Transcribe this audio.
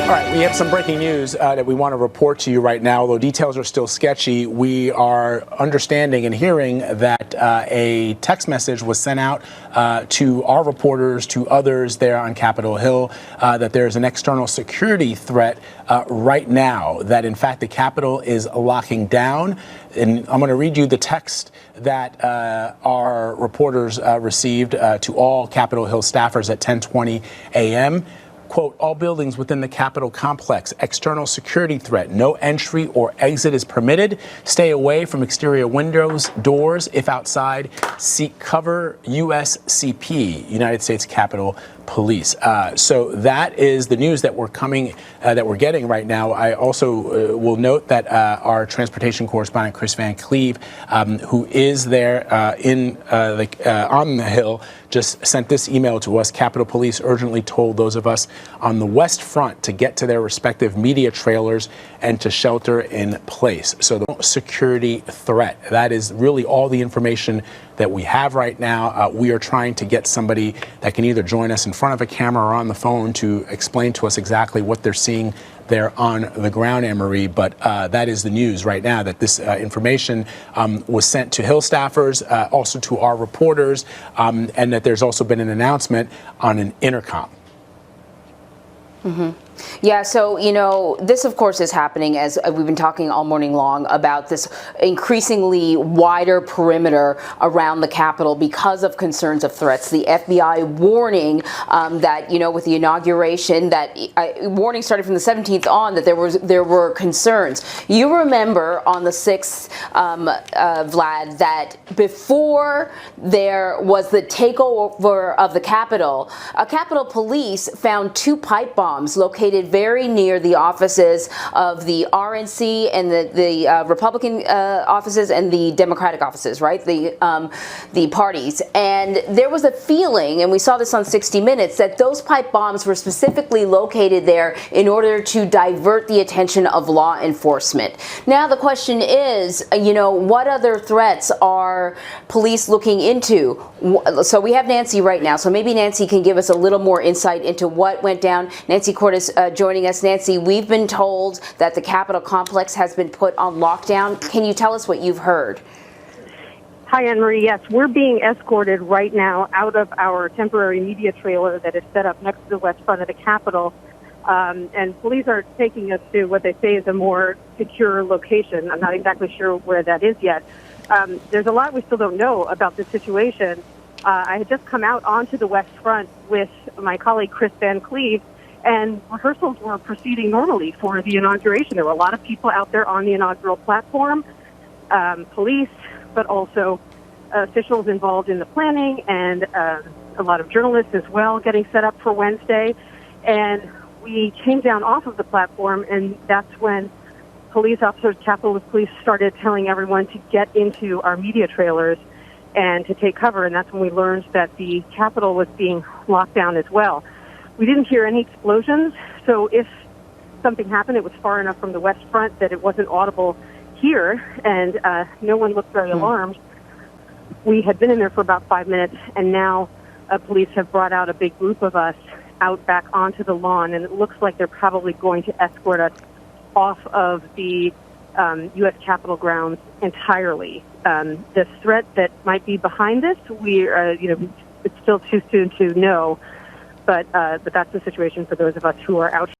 All right, we have some breaking news that we want to report to you right now. Although details are still sketchy, we are understanding and hearing that a text message was sent out to our reporters, to others there on Capitol Hill, that there's an external security threat right now, that in fact the Capitol is locking down. And I'm going to read you the text that our reporters received to all Capitol Hill staffers at 10:20 a.m. Quote, all buildings within the Capitol complex, external security threat, no entry or exit is permitted. Stay away from exterior windows, doors. If outside, seek cover. USCP, United States Capitol Police. So that is the news that we're getting right now. I also will note that our transportation correspondent, Chris Van Cleve, who is there on the Hill, just sent this email to us. Capitol Police urgently told those of us on the West Front to get to their respective media trailers and to shelter in place. So the security threat, that is really all the information that we have right now. We are trying to get somebody that can either join us in front of a camera or on the phone to explain to us exactly what they're seeing there on the ground, Anne-Marie. But that is the news right now, that this information was sent to Hill staffers, also to our reporters, and that there's also been an announcement on an intercom. Mm-hmm. Yeah, so, this, of course, is happening as we've been talking all morning long about this increasingly wider perimeter around the Capitol because of concerns of threats. The FBI warning that, with the inauguration, that warning started from the 17th on, that there were concerns. You remember on the 6th, Vlad, that before there was the takeover of the Capitol, Capitol Police found 2 pipe bombs located very near the offices of the RNC and the Republican offices and the Democratic offices, right? The parties. And there was a feeling, and we saw this on 60 Minutes, that those pipe bombs were specifically located there in order to divert the attention of law enforcement. Now the question is, what other threats are police looking into? So we have Nancy right now. So maybe Nancy can give us a little more insight into what went down. Nancy Cordes joining us. Nancy, we've been told that the Capitol complex has been put on lockdown. Can you tell us what you've heard? Hi, Anne-Marie. Yes, we're being escorted right now out of our temporary media trailer that is set up next to the west front of the Capitol. And police are taking us to what they say is a more secure location. I'm not exactly sure where that is yet. There's a lot we still don't know about this situation. I had just come out onto the west front with my colleague Chris Van Cleve, and rehearsals were proceeding normally for the inauguration. There were a lot of people out there on the inaugural platform, police, but also officials involved in the planning, and a lot of journalists as well getting set up for Wednesday. And we came down off of the platform, and that's when police officers, Capitol Police, started telling everyone to get into our media trailers and to take cover. And that's when we learned that the Capitol was being locked down as well. We didn't hear any explosions, so if something happened, it was far enough from the west front that it wasn't audible here, and no one looked very alarmed. We had been in there for about 5 minutes, and now police have brought out a big group of us out back onto the lawn, and it looks like they're probably going to escort us off of the U.S. Capitol grounds entirely. The threat that might be behind this, it's still too soon to know. But that's the situation for those of us who are out.